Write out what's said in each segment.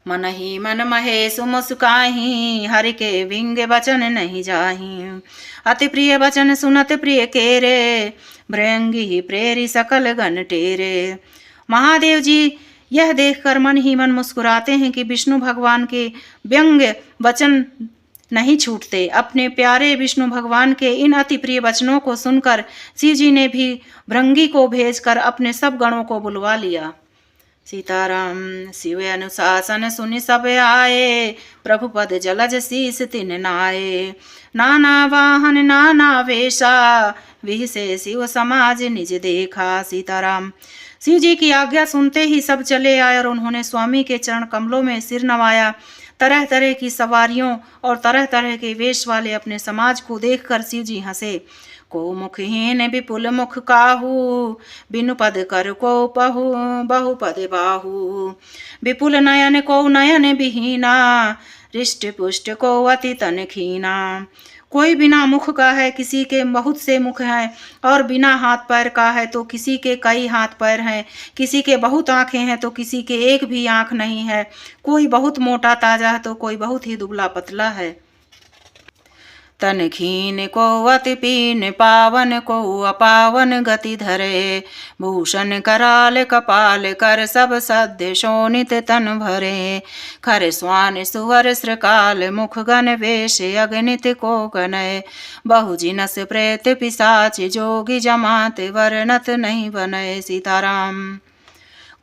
मन ही मन महेश मुस्काही, हरि के विंग वचन नहीं जाही। अति प्रिय वचन सुनत प्रिय केरे, भृंगी प्रेरी सकल गण टेरे। महादेव जी यह देखकर मन ही मन मुस्कुराते हैं कि विष्णु भगवान के व्यंग वचन नहीं छूटते। अपने प्यारे विष्णु भगवान के इन अति प्रिय वचनों को सुनकर शिव जी ने भी भृंगी को भेजकर अपने सब गणों को बुलवा लिया। सीताराम। शिव अनुशासन सुनि सब आए, प्रभु पद जलज शीस तिन नाये। नाना वाहन नाना वेशा, विहिसे शिव समाज निज देखा। सीताराम। शिव जी की आज्ञा सुनते ही सब चले आए और उन्होंने स्वामी के चरण कमलों में सिर नवाया। तरह तरह की सवारियों और तरह तरह के वेश वाले अपने समाज को देखकर शिव जी हंसे। को मुखहीन विपुल मुख काहू, बिनु पद कर को पहु बहु पद बाहू। विपुल नयन को नयन विहीना, रिष्ट पुष्ट को अति तन खीना। कोई बिना मुख का है, किसी के बहुत से मुख हैं, और बिना हाथ पैर का है तो किसी के कई हाथ पैर हैं। किसी के बहुत आंखें हैं तो किसी के एक भी आंख नहीं है। कोई बहुत मोटा ताजा है तो कोई बहुत ही दुबला पतला है। तन खीन को अति पीन, पावन को अपावन गति धरे। भूषण कराल कपाल कर, सब सद्य शोणित तन भरे। खर स्वान सुवर श्रकाल, मुख गण वेश अगणित को गनय। बहु जिनस प्रेत पिशाच, जोगी जमात वर्णत नहीं बनय। सीताराम।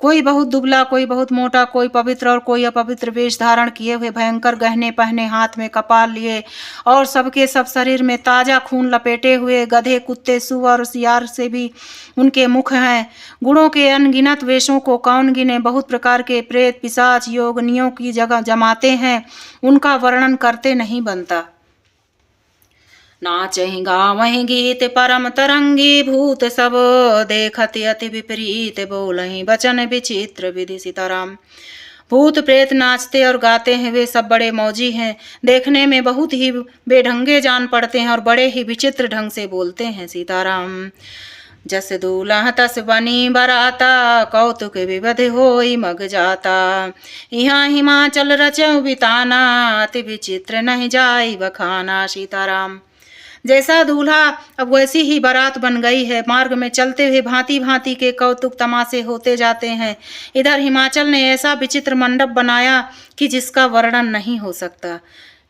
कोई बहुत दुबला, कोई बहुत मोटा, कोई पवित्र और कोई अपवित्र वेश धारण किए हुए, भयंकर गहने पहने, हाथ में कपाल लिए और सबके सब शरीर में ताजा खून लपेटे हुए। गधे, कुत्ते, सुअर और सियार से भी उनके मुख हैं। गुणों के अनगिनत वेशों को कौन गिने। बहुत प्रकार के प्रेत पिशाच योगनियों की जगह जमाते हैं, उनका वर्णन करते नहीं बनता। नाचहि गावहि गीत परम तरंगी, भूत सब देखति अति विपरीत, बोलहि वचन विचित्र विधि। सीताराम। भूत प्रेत नाचते और गाते हैं, वे सब बड़े मौजी हैं। देखने में बहुत ही बेढंगे जान पड़ते हैं और बड़े ही विचित्र ढंग से बोलते हैं। सीताराम। जस दूल्हा तस बनी बराता, कौतुक विवध होई मग जाता। यहाँ हिमाचल रचौ बिताना, अति विचित्र नहीं जाई बखाना। सीताराम। जैसा दूल्हा अब वैसी ही बारात बन गई है। मार्ग में चलते हुए भांति भांति के कौतुक तमाशे होते जाते हैं। इधर हिमाचल ने ऐसा विचित्र मंडप बनाया कि जिसका वर्णन नहीं हो सकता।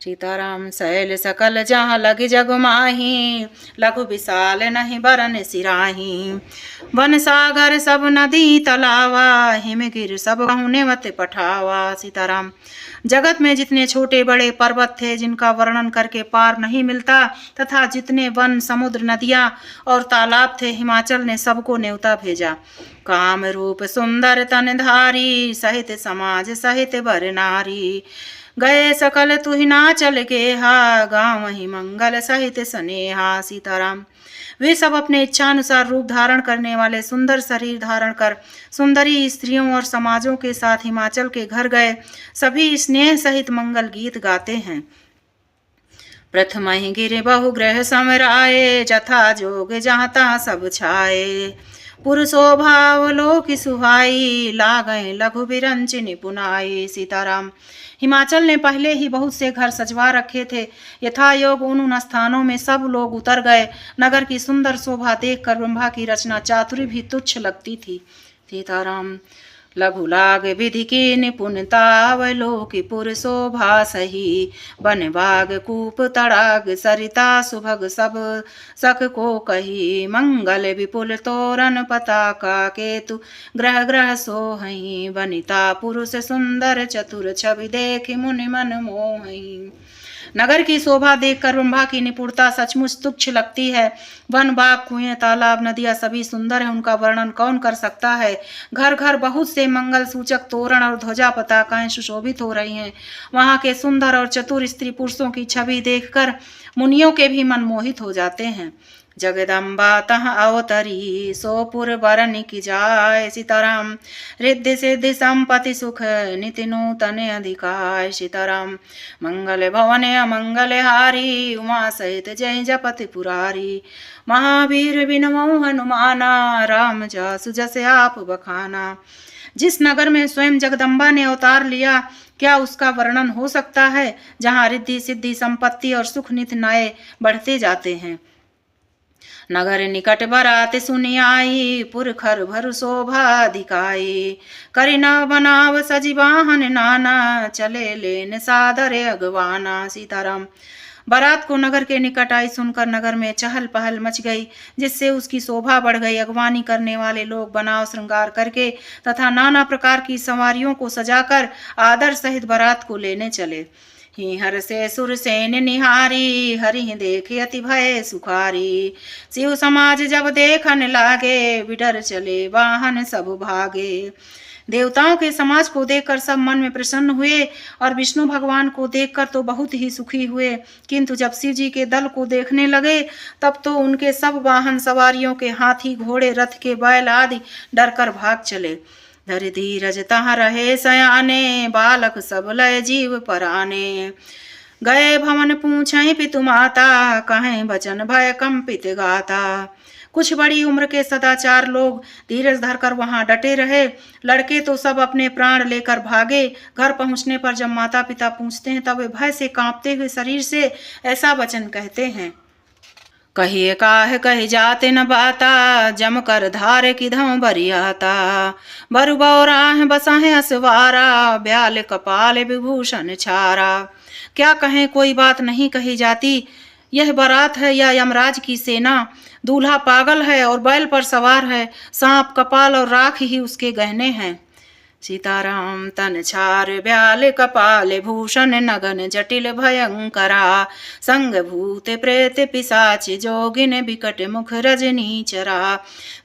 सीताराम। शैल सकल जहाँ लग जग माही, लघु विशाल नहीं बरन सिराही। वन सागर सब नदी तलावा, हिमगिर सब नेवत पठावा। सीताराम। जगत में जितने छोटे बड़े पर्वत थे जिनका वर्णन करके पार नहीं मिलता, तथा जितने वन, समुद्र, नदियाँ और तालाब थे, हिमाचल ने सबको न्योता भेजा। काम रूप सुंदर तनधारी, सहित समाज सहित बर नारी। गए सकल तुहि नाचल के हा, गाँव ही मंगल सहित स्नेहा। सीताराम। वे सब अपने इच्छानुसार रूप धारण करने वाले सुंदर शरीर धारण कर सुंदरी स्त्रियों और समाजों के साथ हिमाचल के घर गए। सभी स्नेह सहित मंगल गीत गाते हैं। प्रथम ही गिर बहुग्रह समराए, जथा जोग जहाँ तहाँ सब छाए। पुरुषो भाव लोक सुहाई, लागै लघु विरंच निपुनाई। सीताराम। हिमाचल ने पहले ही बहुत से घर सजवा रखे थे। यथायोग उन स्थानों में सब लोग उतर गए। नगर की सुंदर शोभा देखकर ब्रह्मा की रचना चातुरी भी तुच्छ लगती थी। सीताराम। लघु लाग विधि की निपुणता, अवलोकि पुर शोभा सही। वन बाग कूप तड़ाग, सरिता सुभग सब सक को कही। मंगल विपुल तोरण पताका, केतु ग्रह ग्रह सोहई। वनिता पुरुष सुंदर चतुर, छवि देखि मुनि मन मोहई। नगर की शोभा देखकर ब्रह्मा की निपुणता सचमुच तुच्छ लगती है। वन, बाग, कुएं, तालाब, नदियां सभी सुंदर हैं, उनका वर्णन कौन कर सकता है। घर घर बहुत से मंगल सूचक तोरण और ध्वजा पताकाएं सुशोभित हो रही हैं। वहां के सुंदर और चतुर स्त्री पुरुषों की छवि देखकर मुनियों के भी मन मोहित हो जाते हैं। जगदम्बा तह अवतरी, सोपुर बरन की जाय। सीताराम। रिद्धि सिद्धि संपत्ति सुख, निति नूतन अधिकार। सीताराम। मंगल भवन अमंगल हारी, उमा सहित जय जपति पुरारी। महावीर बिनमो हनुमाना, राम जासु जस आप बखाना। जिस नगर में स्वयं जगदम्बा ने अवतार लिया, क्या उसका वर्णन हो सकता है, जहाँ रिद्धि सिद्धि संपत्ति और सुख नित नए बढ़ते जाते हैं। नगर निकट बरात सुनि आई, पुरखर भर शोभा दिखाई। करि नव बनाव सजी वाहन नाना, चले लेन सादर अगवाना। सीताराम। बारात को नगर के निकट आई सुनकर नगर में चहल पहल मच गई, जिससे उसकी शोभा बढ़ गई। अगवानी करने वाले लोग बनाव श्रृंगार करके तथा नाना प्रकार की सवारियों को सजाकर आदर सहित बारात को लेने चले। हर से सुर सेन निहारी, हरि देखे अति भय सुखारी। शिव समाज जब देखन लागे, बिडर चले वाहन सब भागे। देवताओं के समाज को देखकर सब मन में प्रसन्न हुए और विष्णु भगवान को देखकर तो बहुत ही सुखी हुए, किंतु जब शिव जी के दल को देखने लगे तब तो उनके सब वाहन सवारियों के हाथी घोड़े रथ के बैल आदि डरकर भाग चले। धर धीरज तहाँ रहे सयाने, बालक सब लय जीव पराने। गए भवन पूछें पितु माता, कहें बचन भय कंपित गाता। कुछ बड़ी उम्र के सदाचार लोग धीरज धरकर वहां डटे रहे। लड़के तो सब अपने प्राण लेकर भागे। घर पहुंचने पर जब माता पिता पूछते हैं तब वे भय से कांपते हुए शरीर से ऐसा वचन कहते हैं। कहिए काहे कही जाते न बाता, जम कर धारे किधम बरियाता। बरु बौराह बसाहे असवारा, ब्याल कपाल विभूषण छारा। क्या कहें, कोई बात नहीं कही जाती। यह बारात है या यमराज की सेना। दूल्हा पागल है और बैल पर सवार है। सांप कपाल और राख ही उसके गहने हैं। सीताराम। तन छार ब्याल कपाल भूषण, नगन जटिल भयंकरा। संग भूत प्रेत पिशाच, जोगिन बिकट मुख रजनी चरा।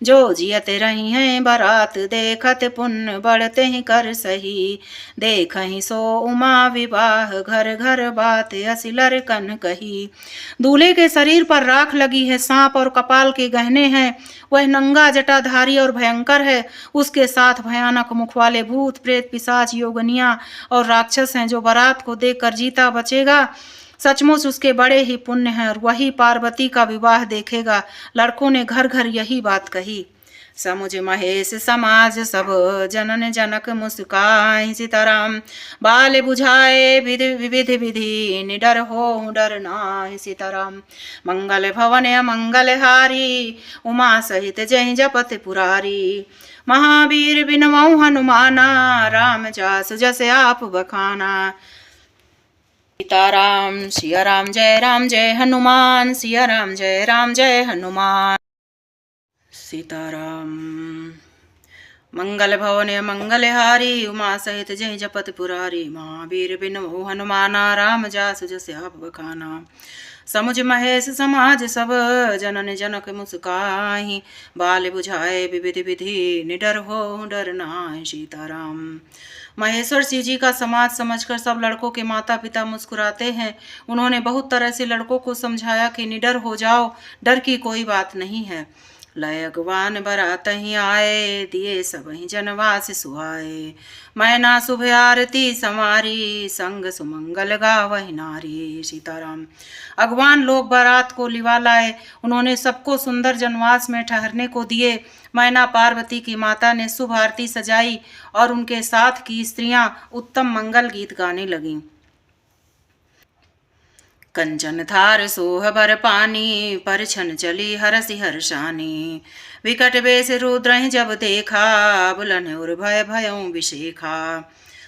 जो जियत रही हैं बारात, देखत पुण्य बढ़ते ही कर सही। देखहि सो उमा विवाह, घर घर बात असिलर कन कही। दूल्हे के शरीर पर राख लगी है, सांप और कपाल के गहने हैं। वह नंगा जटाधारी और भयंकर है। उसके साथ भयानक मुख वाले भूत प्रेत पिशाच योगनिया और राक्षस हैं। जो बारात को देखकर जीता बचेगा, सचमुच उसके बड़े ही पुण्य हैं और वही पार्वती का विवाह देखेगा। लड़कों ने घर घर यही बात कही। समुझ महेश समाज सब, जनन जनक मुस्काई। सीताराम। बाल बुझाए विधि विधि, निडर हो डर नाहि। सीताराम। मंगल भवन मंगल हारी, उमा सहित जय जपत पुरारी। महावीर बिनवऊ हनुमाना, राम जास जस आप बखाना। सीताराम। सिया राम जय हनुमान, सिया राम जय हनुमान। सीताराम। मंगल भवन मंगल हारी, उमा सहित जय जपत पुरारी। महावीर बिनवऊ हनुमाना, राम जास जस आप बखाना। समुझ महेश समाज सब, जनन जनक मुस्काहि। बाल बुझाए विविधि विधि, निडर हो डर नाहि। सीताराम। महेश्वर शिव जी का समाज समझकर सब लड़कों के माता पिता मुस्कुराते हैं। उन्होंने बहुत तरह से लड़कों को समझाया कि निडर हो जाओ, डर की कोई बात नहीं है। लय अगवान बरात ही आए, दिए सब ही जनवास सुहाए। मैना शुभ आरती समारी, संग सुमंगल गावहि नारी। सीताराम। अगवान लोग बारात को लिवा लाए। उन्होंने सबको सुंदर जनवास में ठहरने को दिए। मैना पार्वती की माता ने शुभ आरती सजाई और उनके साथ की स्त्रियां उत्तम मंगल गीत गाने लगीं। कंचन थार सोह भर पानी, परछन चली हरसि हर्षानी। विकट बेस रुद्र जब देखा, बुलन उर भय भयों विशेखा।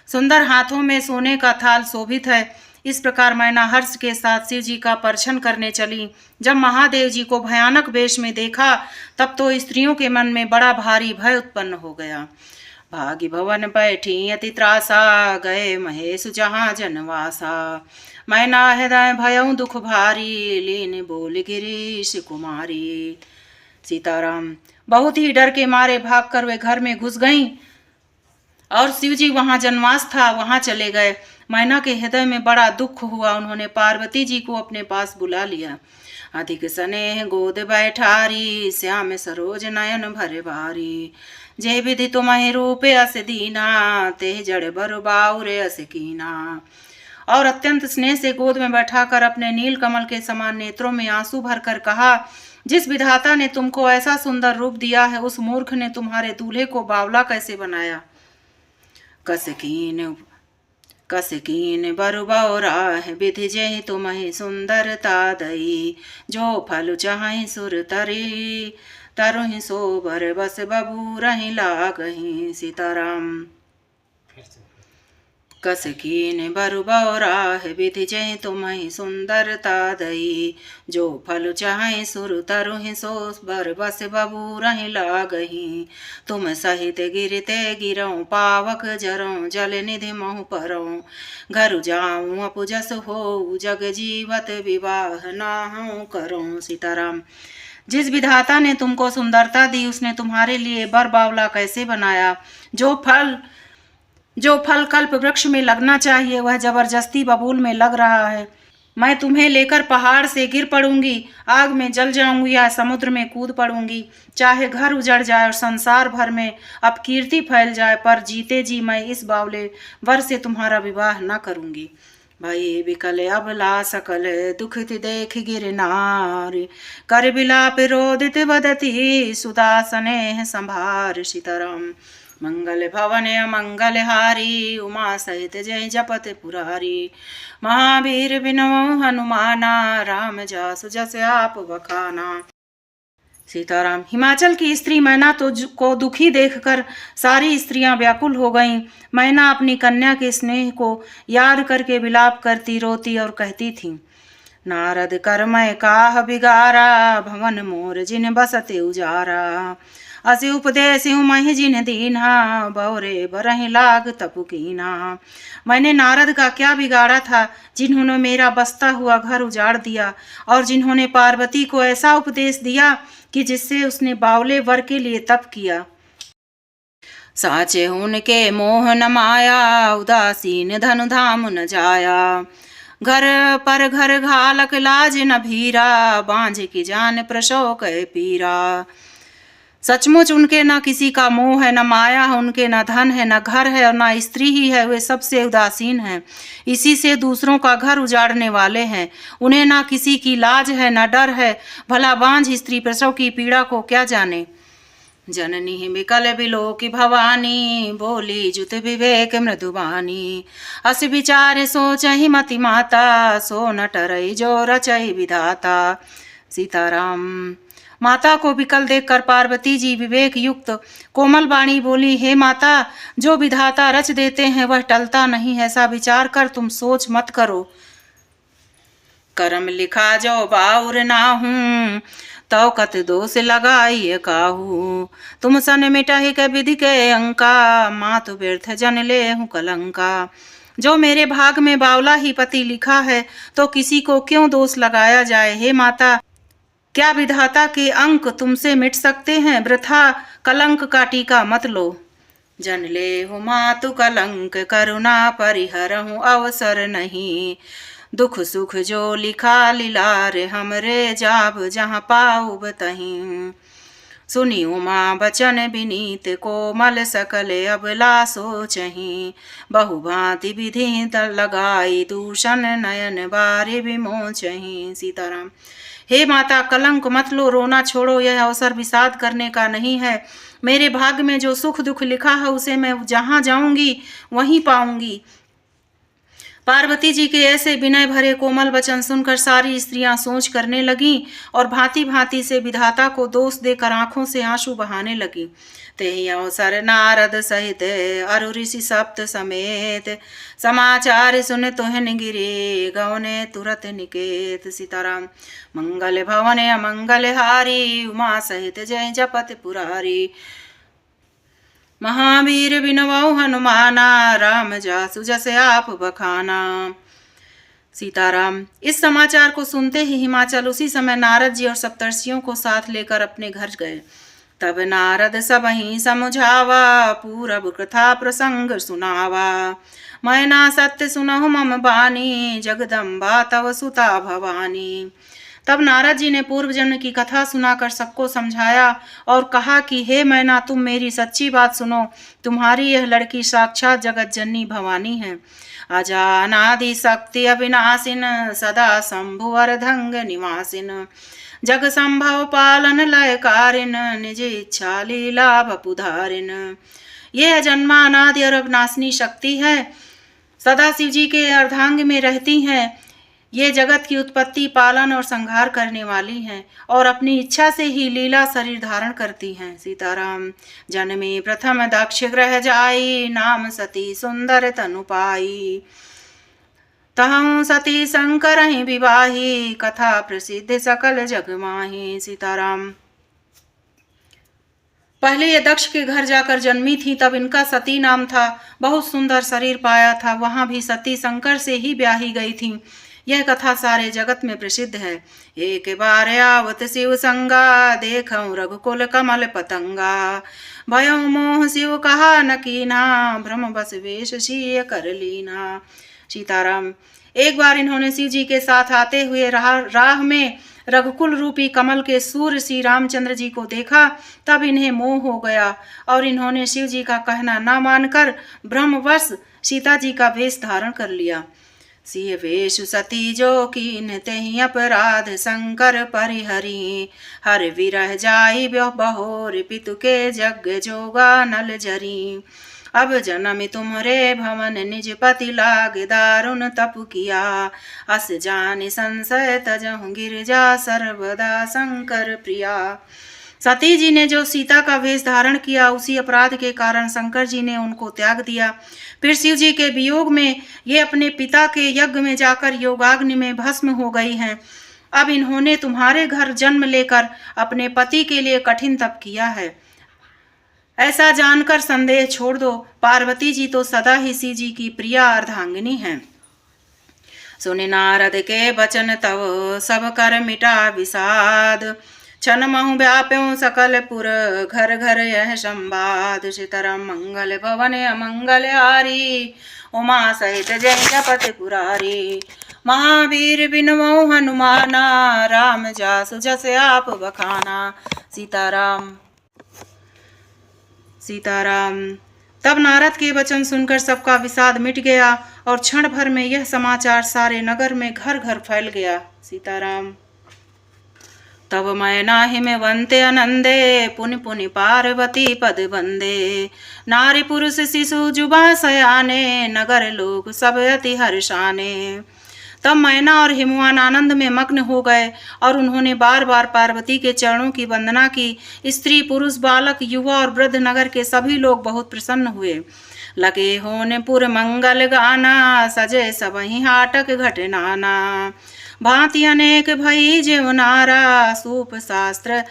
सुंदर हाथों में सोने का थाल शोभित है। इस प्रकार मैना हर्ष के साथ शिव जी का परछन करने चली। जब महादेव जी को भयानक वेश में देखा तब तो स्त्रियों के मन में बड़ा भारी भय उत्पन्न हो गया। भागी भवन बैठी अति त्रासा, गए महेश जहाँ जनवासा। मैना हृदय भयं दुख भारी, लीन बोल गिरीश कुमारी। सीताराम। बहुत ही डर के मारे भागकर वे घर में घुस गईं और शिव जी वहां जनवास था वहां चले गए। मैना के हृदय में बड़ा दुख हुआ। उन्होंने पार्वती जी को अपने पास बुला लिया। अधिक स्नेह गोद बैठारी, श्याम सरोज नयन भरे भारी। जे विधि तुम्हें रूपे अस दीना, ते जड़ बर बाउरे अस कीना। और अत्यंत स्नेह से गोद में बैठाकर अपने नील कमल के समान नेत्रों में आंसू भरकर कहा, जिस विधाता ने तुमको ऐसा सुंदर रूप दिया है, उस मूर्ख ने तुम्हारे दूल्हे को बावला कैसे बनाया। कस कीन बरु बौराह विधि जेहि तुम्हि सुंदरता दई जो फल चाहि सुर तरी तरुहि सो बर बस बबू रही लागहि सीताराम। कस कीन बरु बौराह विधि जेहि तुम्हि सुंदरता दई जो फल चाहि सुर तरुहि सो बर बस बबू रही लागहि। तुम सहित गिरते गिरऊँ पावक जरऊँ जल निधि महु परऊँ घर जाऊँ अपु जस हो जग जीवत विवाह नाहूँ करऊँ सीताराम। जिस विधाता ने तुमको सुंदरता दी उसने तुम्हारे लिए बर बावला कैसे बनाया। जो फल कल्प वृक्ष में लगना चाहिए वह जबरदस्ती बबूल में लग रहा है। मैं तुम्हें लेकर पहाड़ से गिर पड़ूंगी, आग में जल जाऊंगी या समुद्र में कूद पड़ूंगी। चाहे घर उजड़ जाए और संसार भर में अपकीर्ति फैल जाए, पर जीते जी मैं इस बावले वर से तुम्हारा विवाह न करूंगी। भई विकल अबला सकल दुखित देख गिर नारी कर बिलाप रोदित बदती सुदासने संभार सीताराम। मंगल भवन मंगल हारी उमा सहित जय जपत पुरारी महावीर बिनव हनुमाना राम जासु जस आप बखाना। सीताराम। हिमाचल की स्त्री मैना को दुखी देखकर सारी स्त्रियां व्याकुल हो गईं। मैना अपनी कन्या के स्नेह को याद करके विलाप करती रोती और कहती थी, नारद कर मैं काह बिगारा भवन मोर जिन बसते उजारा असि उपदेश महि जिन दीना बौरे बरहि लाग तपुकीना। मैंने नारद का क्या बिगाड़ा था जिन्होंने मेरा बसता हुआ घर उजाड़ दिया और जिन्होंने पार्वती को ऐसा उपदेश दिया कि जिससे उसने बावले वर के लिए तप किया। साचे उनके मोह न माया उदासीन धनु धाम न जाया घर पर घर घालक लाज न भीरा बांझ की जान प्रसव कै पीरा। सचमुच उनके न किसी का मोह है, न माया है, उनके न धन है, न घर है और न स्त्री ही है। वे सबसे उदासीन हैं, इसी से दूसरों का घर उजाड़ने वाले हैं। उन्हें न किसी की लाज है न डर है। भला बांझ स्त्री प्रसव की पीड़ा को क्या जाने। जननी विकल बिलो की भवानी बोली जुत विवेक मृदुबानी अस विचार सोचहि मति माता सो न टरई जो रचई विधाता। सीताराम। माता को विकल देखकर पार्वती जी विवेक युक्त कोमल वाणी बोली, हे माता, जो विधाता रच देते हैं वह टलता नहीं है, ऐसा विचार कर तुम सोच मत करो। कर्म लिखा जो बाउर नाहूं तो कत दोष लगाई काहू तुम सन मिटाही के विधि के अंका मातु व्यर्थ जन ले हूँ कलंका। जो मेरे भाग में बावला ही पति लिखा है तो किसी को क्यों दोष लगाया जाए। हे माता, क्या विधाता के अंक तुमसे मिट सकते हैं। वृथा कलंक का टीका मत लो। जन ले हूँ मातु कलंक करुणा परिहरहूँ अवसर नहीं दुख सुख जो लिखा लीलार हमरे जाब जहाँ पाऊ बतहीं। सुनी उमा बचन विनीत कोमल सकल अबला सोचहीं बहुभांति विधि लगाई दूषण नयन बारे विमोचहीं। सीताराम। हे माता, कलंक मत लो, रोना छोड़ो। यह अवसर विषाद करने का नहीं है। मेरे भाग्य में जो सुख दुख लिखा है उसे मैं जहाँ जाऊंगी वहीं पाऊंगी। पार्वती जी के ऐसे विनय भरे कोमल वचन सुनकर सारी स्त्रियां सोच करने लगीं और भांति भांति से विधाता को दोष देकर आंखों से आंसू बहाने लगीं। तेहि अवसर नारद सहित अरु ऋषि सप्त समेत समाचार सुन तुहन गिरे गवने तुरत निकेत। सीताराम। मंगल भवन अमंगल हारी उमा सहित जय जपत पुरारी महावीर बिनवौ हनुमाना राम जासु जस आप बखाना। सीताराम। इस समाचार को सुनते ही हिमाचल उसी समय नारद जी और सप्तर्षियों को साथ लेकर अपने घर गए। तब नारद सबहि समुझावा पूरब कथा प्रसंग सुनावा मैना सत्य सुनहु मम बानी जगदम्बा तव सुता भवानी। तब नारद जी ने पूर्व जन्म की कथा सुनाकर सबको समझाया और कहा कि हे मैना, तुम मेरी सच्ची बात सुनो। तुम्हारी यह लड़की साक्षात जगत जननी भवानी है। अजानादि शक्ति अविनाशिन सदा शंभु अर्धंग निवासिन जग संभव पालन लयकारिन निज इच्छा लीला बपुधारिन। यह जन्मा अनादि और अविनाशिनी शक्ति है, सदा शिव जी के अर्धांग में रहती हैं। ये जगत की उत्पत्ति, पालन और संहार करने वाली हैं और अपनी इच्छा से ही लीला शरीर धारण करती हैं। सीताराम। जन्मे प्रथम दक्ष ग्रह जाई, नाम सती सुंदर तनु पाई। तहु सती शंकर विवाही, कथा प्रसिद्ध सकल जग माही। सीताराम। पहले ये दक्ष के घर जाकर जन्मी थी, तब इनका सती नाम था। बहुत सुंदर शरीर पाया था। वहां भी सती शंकर से ही ब्याही गई थी। यह कथा सारे जगत में प्रसिद्ध है। एक बार आवत शिव संगा, देखऊं रघुकुल कमल पतंगा। भयो मोह शिव कहा न कीना, भ्रम बस वेश शीय कर लीना। सीताराम। एक बार इन्होंने शिव जी के साथ आते हुए राह में रघुकुल रूपी कमल के सूर्य श्री रामचंद्र जी को देखा, तब इन्हें मोह हो गया और इन्होंने शिव जी का कहना न मानकर भ्रमवश सीता जी का वेश धारण कर लिया। सिय वेश सती जो कीन तेहि अपराध, शंकर परिहरी। हर विरह जाई बहोर, पितु के जग जोगा नल जरी। अब जन्म तुम्हरे भवन, निज पति लाग दारुण तप किया। अस जान संशय तजहु गिरजा, सर्वदा शंकर प्रिया। सती जी ने जो सीता का वेश धारण किया, उसी अपराध के कारण शंकर जी ने उनको त्याग दिया। फिर शिव जी के वियोग में ये अपने पिता के यज्ञ में जाकर योगाग्नि में भस्म हो गई हैं। अब इन्होंने तुम्हारे घर जन्म लेकर अपने पति के लिए कठिन तप किया है। ऐसा जानकर संदेह छोड़ दो। पार्वती जी तो सदा ही शिव जी की प्रिया अर्धांगिनी हैं। सुनि नारद के वचन तव, सब कर मिटा विषाद। क्षण महु व्याप्यों सकल पुर, घर घर यह संवाद। सीताराम। मंगल भवन अमंगल हारी, उमा सहित जय जपत पुरारी। महावीर बिनवो हनुमाना, राम जासु जस आप बखाना। सीताराम। सीताराम। तब नारद के वचन सुनकर सबका विषाद मिट गया और क्षण भर में यह समाचार सारे नगर में घर घर फैल गया। सीताराम। तब मैना हिमवंते आनंदे, पुनि पुनि पार्वती पद बंदे। नारी पुरुष शिशु जुबा सयाने, नगर लोग सब अति हर्षाने। तब मैना और हिमवान आनंद में मग्न हो गए और उन्होंने बार बार पार्वती के चरणों की वंदना की। स्त्री पुरुष बालक युवा और वृद्ध नगर के सभी लोग बहुत प्रसन्न हुए। लगे होने पुर मंगल गाना, सजे सबहि हाटक घटनाना। भांति अनेक भई जेवनारा, सूप शास्त्र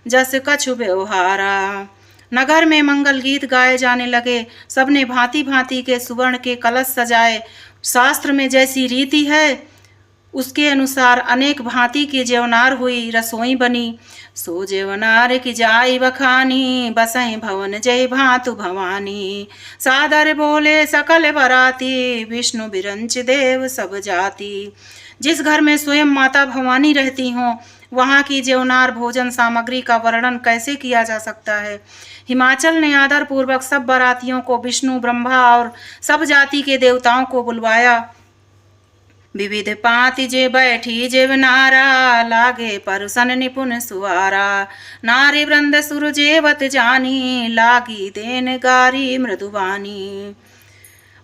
जस कछु व्यवहारा। नगर में मंगल गीत गाए जाने लगे। सबने भांति भांति के सुवर्ण के कलश सजाए। शास्त्र में जैसी रीति है उसके अनुसार अनेक भांति की जेवनार हुई, रसोई बनी। सो जेवनार की जाई बखानी, बसई भवन जय भांतु भवानी। सादर बोले सकल बराती, विष्णु बिरंच देव सब जाति। जिस घर में स्वयं माता भवानी रहती हों, वहाँ की जेवनार भोजन सामग्री का वर्णन कैसे किया जा सकता है। हिमाचल ने आदर पूर्वक सब बारातियों को, विष्णु ब्रह्मा और सब जाति के देवताओं को बुलवाया। विविध पाति जे बैठी जेवनारा, लागे परुसन निपुण सुवारा। नारी वृंद सुर जेवत जानी, लागी देन गारी मृदुवानी।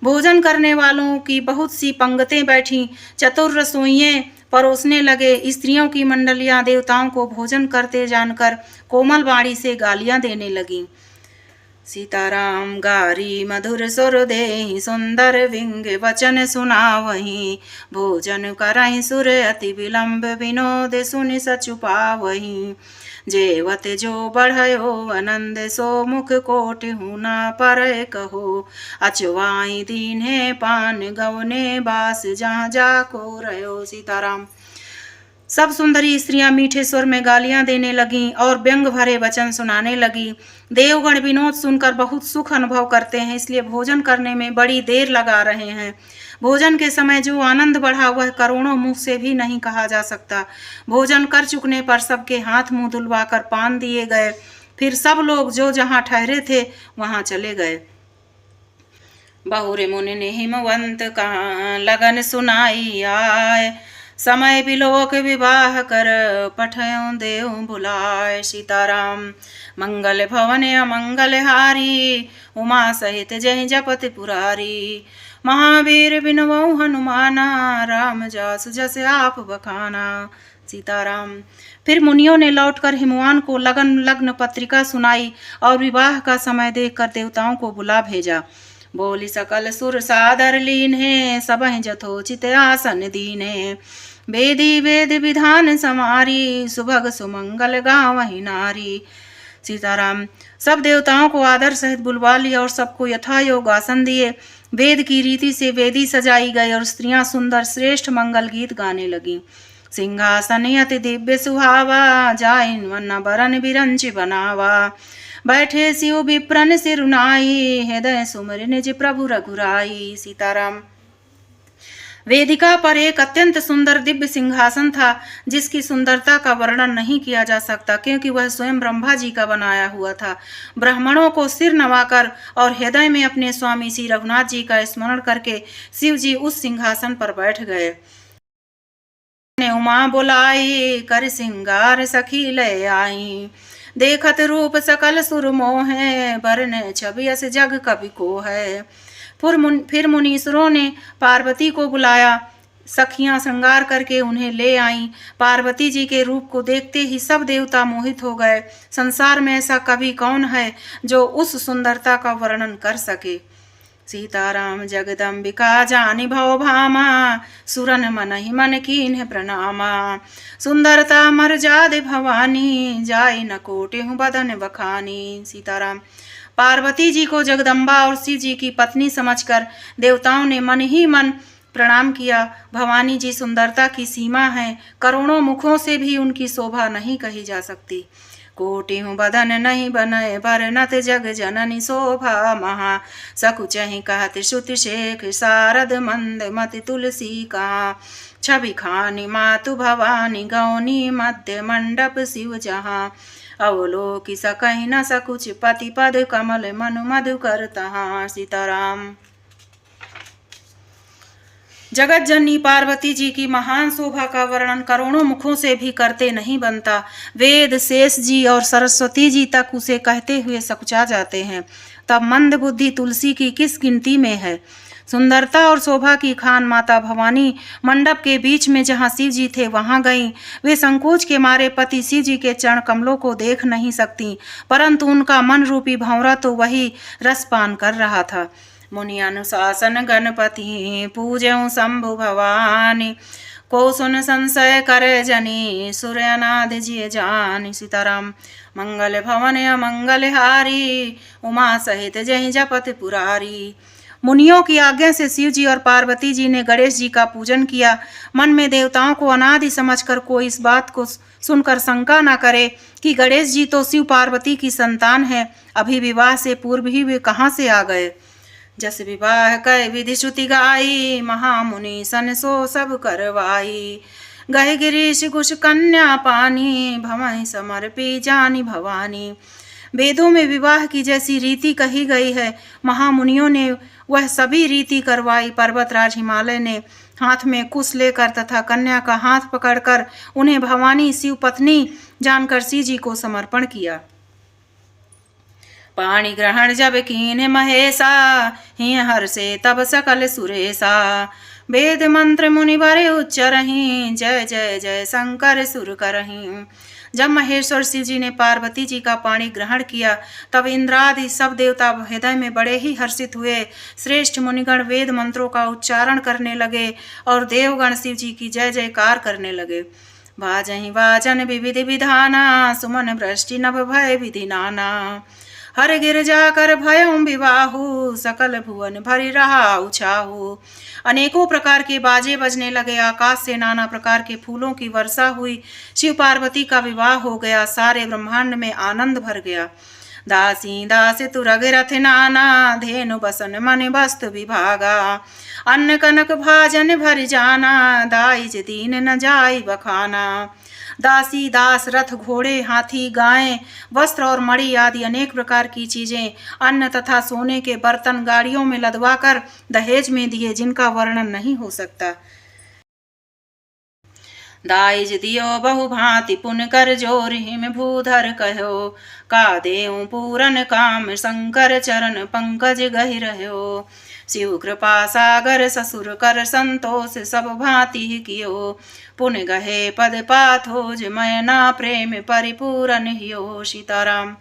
भोजन करने वालों की बहुत सी पंगतें बैठी। चतुर रसोइये परोसने लगे। स्त्रियों की मंडलियां देवताओं को भोजन करते जानकर कोमल वाणी से गालियां देने लगीं। सीताराम। गारी मधुर सुर देहि, सुंदर विंग वचन सुनावहीं। भोजन करहीं सुर अति विलंब, विनोद सुनि सचुपावहीं। जेवत जो बढ़यो आनंद, सो मुख कोटि हुना पर कहो। अचवाई दीन्हे पान, गवने बास जहाँ जाको रहो। सीताराम। सब सुंदरी स्त्रियां मीठे स्वर में गालियां देने लगीं और व्यंग भरे वचन सुनाने लगी। देवगण विनोद सुनकर बहुत सुख अनुभव करते हैं, इसलिए भोजन करने में बड़ी देर लगा रहे हैं। भोजन के समय जो आनंद बढ़ा वह करोड़ों मुख से भी नहीं कहा जा सकता। भोजन कर चुकने पर सबके हाथ मुंह धुलवाकर पान दिए गए। फिर सब लोग जो जहाँ ठहरे थे वहाँ चले गए। बहुरे मुनि ने हिमवंत कहाँ, लगन सुनाई आए। समय बिलोक विवाह कर पठयों देव बुलाए। सीताराम। मंगल भवन अमंगल हारी उमा सहित जय जपति पुरारी। महावीर बिनवऊ हनुमाना राम जास जस आप बखाना। सीताराम। फिर मुनियों ने लौटकर हिमवान को लग्न पत्रिका सुनाई और विवाह का समय देखकर देवताओं को बुला भेजा। बोली सकल सुर सादर लीन्हे सबहि जथोचित आसन दीने। वेदी वेद विधान समारी सुभग सुमंगल गावहि नारी। सीताराम। सब देवताओं को आदर सहित बुलवा लिया और सबको यथायोग आसन दिए। वेद की रीति से वेदी सजाई गई और स्त्रियां सुंदर श्रेष्ठ मंगल गीत गाने लगी। सिंहासन अति दिव्य सुहावा जाइन वन्न बरन बिरंच बनावा। बैठे शिव विप्रन सिरुनाई हृदय सुमर निज प्रभु रघुराई। सीताराम। वेदिका पर एक अत्यंत सुंदर दिव्य सिंहासन था जिसकी सुंदरता का वर्णन नहीं किया जा सकता क्योंकि वह स्वयं ब्रह्मा जी का बनाया हुआ था। ब्राह्मणों को सिर नवाकर और हृदय में अपने स्वामी श्री रघुनाथ जी का स्मरण करके शिव जी उस सिंहासन पर बैठ गए। उमा बुलाई कर सिंगार सखी ले आई। देखत रूप सकल सुर मोहे बरने छवि अस जग कवि को है। फिर मुनीश्वरों ने पार्वती को बुलाया। सखियां श्रृंगार करके उन्हें ले आईं। पार्वती जी के रूप को देखते ही सब देवता मोहित हो गए। संसार में ऐसा कवि कौन है जो उस सुंदरता का वर्णन कर सके। सीताराम। जगदम्बिका जानी भव भामा सुरन मन ही मन कीन्ह प्रणामा। सुंदरता मर जादे भवानी जाय न कोटि हूँ बदन बखानी। सीताराम। पार्वती जी को जगदम्बा और शिव जी की पत्नी समझकर देवताओं ने मन ही मन प्रणाम किया। भवानी जी सुंदरता की सीमा है, करोड़ों मुखों से भी उनकी शोभा नहीं कही जा सकती। कोटि हूँ बदन नहीं बनय बरनत जग जननी शोभा महा। सकुचहि कहत श्रुति शेख शारद मंद मति तुलसी का। छवि खानी मातु भवानी गौनी मध्य मंडप शिव जहाँ। अवलोकि सकहि न सकुच पति पद कमल मनु मधुकर तहाँ। सीताराम। जगत जननी पार्वती जी की महान शोभा का वर्णन करोड़ों मुखों से भी करते नहीं बनता। वेद शेष जी और सरस्वती जी तक उसे कहते हुए सकुचा जाते हैं, तब मंद बुद्धि तुलसी की किस गिनती में है। सुंदरता और शोभा की खान माता भवानी मंडप के बीच में जहाँ शिव जी थे वहां गईं। वे संकोच के मारे पति शिव जी के चरण कमलों को देख नहीं सकती, परंतु उनका मन रूपी भंवरा तो वही रसपान कर रहा था। मुनि अनुशासन गणपति पूजऊं शंभु भवानी। को सुन संशय करे जनी सुर अनाद जिय जानी। सीताराम। मंगल भवन अमंगल हारी उमा सहित जय जपति पुरारी। मुनियों की आज्ञा से शिव जी और पार्वती जी ने गणेश जी का पूजन किया। मन में देवताओं को अनादि समझकर कोई इस बात को सुनकर शंका न करे कि गणेश जी तो शिव पार्वती की संतान है, अभी विवाह से पूर्व ही वे कहाँ से आ गए। जस विवाह कै विधि श्रुति गाई महामुनि सन सो सब करवाई। गह गिरीश कुश कन्या पानी भवहि समर्पी जानी भवानी। वेदों में विवाह की जैसी रीति कही गई है, महामुनियों ने वह सभी रीति करवाई। पर्वतराज हिमालय ने हाथ में कुश लेकर तथा कन्या का हाथ पकड़कर उन्हें भवानी शिव पत्नी जानकर शिव जी को समर्पण किया। पाणी ग्रहण जब कीन्ह महेशा हिय हर्षे तब सकल सुरेशा। वेद मंत्र मुनि बरे उच्चरहि जय जय जय शंकर सुर करहि। जब महेश्वर शिव जी ने पार्वती जी का पाणी ग्रहण किया तब इंद्रादि सब देवता हृदय में बड़े ही हर्षित हुए। श्रेष्ठ मुनिगण वेद मंत्रों का उच्चारण करने लगे और देवगण शिव जी की जय जयकार करने लगे। बाजहि वाजन विविधि विधाना सुमन वृष्टि नभ भय विधि नाना। हर गिर जाकर भयं विवाहु सकल भुवन भरि रहा उछाहु। अनेकों प्रकार के बाजे बजने लगे, आकाश से नाना प्रकार के फूलों की वर्षा हुई। शिव पार्वती का विवाह हो गया, सारे ब्रह्मांड में आनंद भर गया। दासी दास तुरग रथ नाना धेनु बसन मन वस्तु विभागा। अन्न कनक भाजन भर जाना दाइज दीन न जाई बखाना। दासी दास रथ घोड़े हाथी गायें वस्त्र और मणि आदि अनेक प्रकार की चीजें अन्न तथा सोने के बर्तन गाड़ियों में लदवाकर दहेज में दिए, जिनका वर्णन नहीं हो सकता। दाइज दियो बहु भांति पुन कर जोर हिम भूधर कहो, का देऊं पूरन काम शंकर चरण पंकज गहि रहो। शिव कृपा सागर ससुर कर संतोष सब भांति कियो, पुन गहे पद पाथोज मैना प्रेम परिपूरन हियो। सीताराम।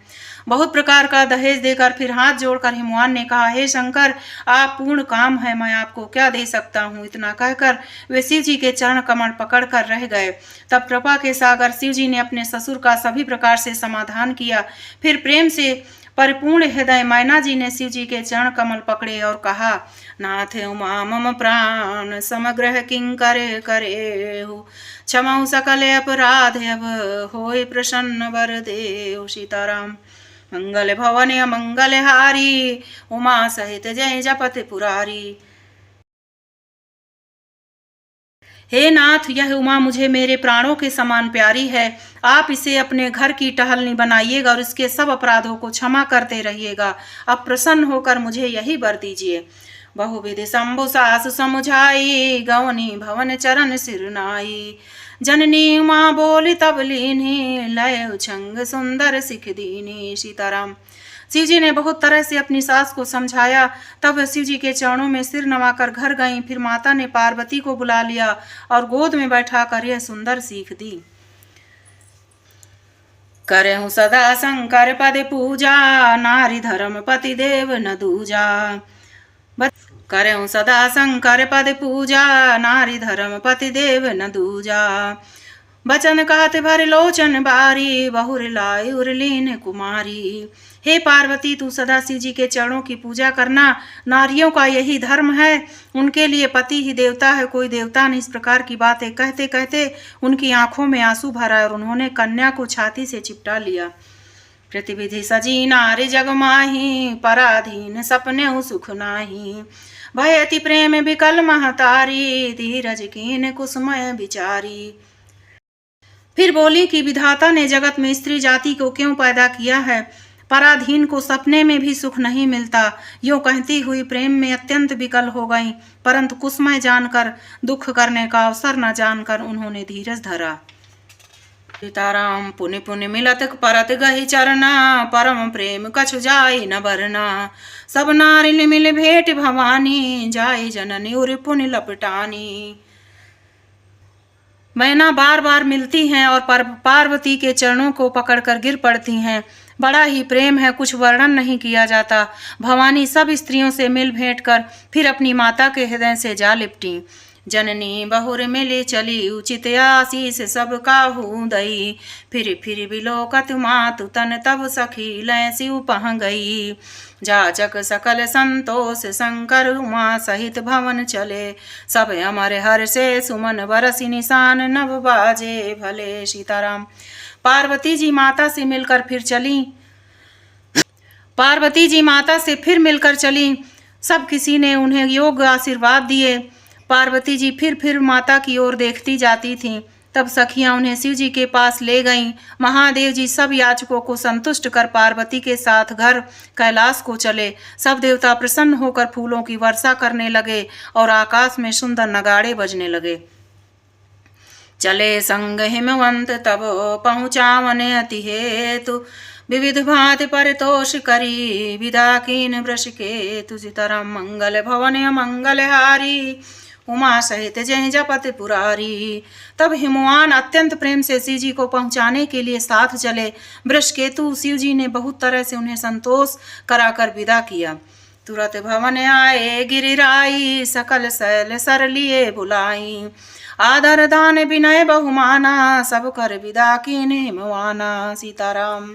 बहुत प्रकार का दहेज देकर फिर हाथ जोड़कर हिमवान ने कहा, हे शंकर, आप पूर्ण काम है, मैं आपको क्या दे सकता हूँ। इतना कहकर वे शिव जी के चरण कमल पकड़कर रह गए। तब कृपा के सागर शिव जी ने अपने ससुर का सभी प्रकार से समाधान किया। फिर प्रेम से परिपूर्ण हृदय मैना जी ने शिव जी के चरण कमल पकड़े और कहा, नाथ उमा मम प्राण समग्र किंकर करे हो, क्षमा सकल अपराध अब होय प्रसन्न वर देव। सीताराम। मंगल भवन मंगल हारी, उमा सहित जय जपत पुरारी। हे नाथ, यह उमा मुझे मेरे प्राणों के समान प्यारी है। आप इसे अपने घर की टहलनी बनाइएगा और इसके सब अपराधों को क्षमा करते रहिएगा। अब प्रसन्न होकर मुझे यही वर दीजिए। बहुविधि शंभु सास समुझाई, गवनी भवन चरण सिरनाई। जननी उमा बोली तब लीनी, लय उछंग सुंदर सिख दीनी। सीताराम। शिव जी ने बहुत तरह से अपनी सास को समझाया। तब शिव जी के चरणों में सिर नवाकर घर गईं। फिर माता ने पार्वती को बुला लिया और गोद में बैठाकर यह सुंदर सीख दी। करहूं सदा शंकर पद पूजा, नारी धर्म पति देव न दूजा। करहूं सदा शंकर पद पूजा, नारी धर्म पति देव न दूजा। बचन कहत भर लोचन बारी, बहुर लाई उर्लीन कुमारी। हे पार्वती, तू सदा शिव जी के चरणों की पूजा करना। नारियों का यही धर्म है, उनके लिए पति ही देवता है, कोई देवता नहीं। इस प्रकार की बातें कहते कहते उनकी आंखों में आंसू भरा और उन्होंने कन्या को छाती से चिपटा लिया। प्रतिविधि सजी नारी जग माही, पराधीन सपने सुख नाही। भय अति प्रेम विकल महतारी, धीरज कीन कुसुमय विचारी। फिर बोली कि विधाता ने जगत में स्त्री जाति को क्यों पैदा किया है। पराधीन को सपने में भी सुख नहीं मिलता। यूं कहती हुई प्रेम में अत्यंत विकल हो गईं, परंतु कुसुमय जानकर दुख करने का अवसर न जानकर उन्होंने धीरज धरा। सीताराम। पुनि पुनि मिलत परत गहि चरना, परम प्रेम कछु जाय न बरना। सब नारी मिल भेंट भवानी, जाय जननी उर पुनि लपटानी। मैना बार बार मिलती हैं और पार्वती के चरणों को पकड़कर गिर पड़ती हैं। बड़ा ही प्रेम है, कुछ वर्णन नहीं किया जाता। भवानी सब स्त्रियों से मिल भेंट कर फिर अपनी माता के हृदय से जा लिपटी। जननी बहुर मिली चली, उचित आशीष सब काहू दई। फिर बिलोकत मातु तन, तब सखी लय शिव पह गई। जाचक सकल संतोष, शंकर उमा सहित भवन चले। सब अमर हर से सुमन, बरसी निशान नभ बाजे भले। सीताराम। पार्वती जी माता से मिलकर फिर चली। पार्वती जी माता से फिर मिलकर चली। सब किसी ने उन्हें योग्य आशीर्वाद दिए। पार्वती जी फिर माता की ओर देखती जाती थीं। तब सखियां उन्हें शिव जी के पास ले गईं। महादेव जी सब याचकों को संतुष्ट कर पार्वती के साथ घर कैलाश को चले। सब देवता प्रसन्न होकर फूलों की वर्षा करने लगे और आकाश में सुंदर नगाड़े बजने लगे। चले संग हिमवंत तब पहुँचावन अति हेतु, विविध भांति परितोष करी। विदा कीन वृष केतु। सीताराम। मंगल भवन मंगल हारी, उमा सहित जय जपत पुरारी। तब हिमवान अत्यंत प्रेम से शिव जी को पहुंचाने के लिए साथ चले। वृषकेतु शिव जी ने बहुत तरह से उन्हें संतोष कराकर विदा किया। तुरंत भवन आए गिरिराई, सकल शैल सर लिए बुलाई। आदर दान विनय बहुमाना, सब कर विदा कीन हिमवाना। सीताराम।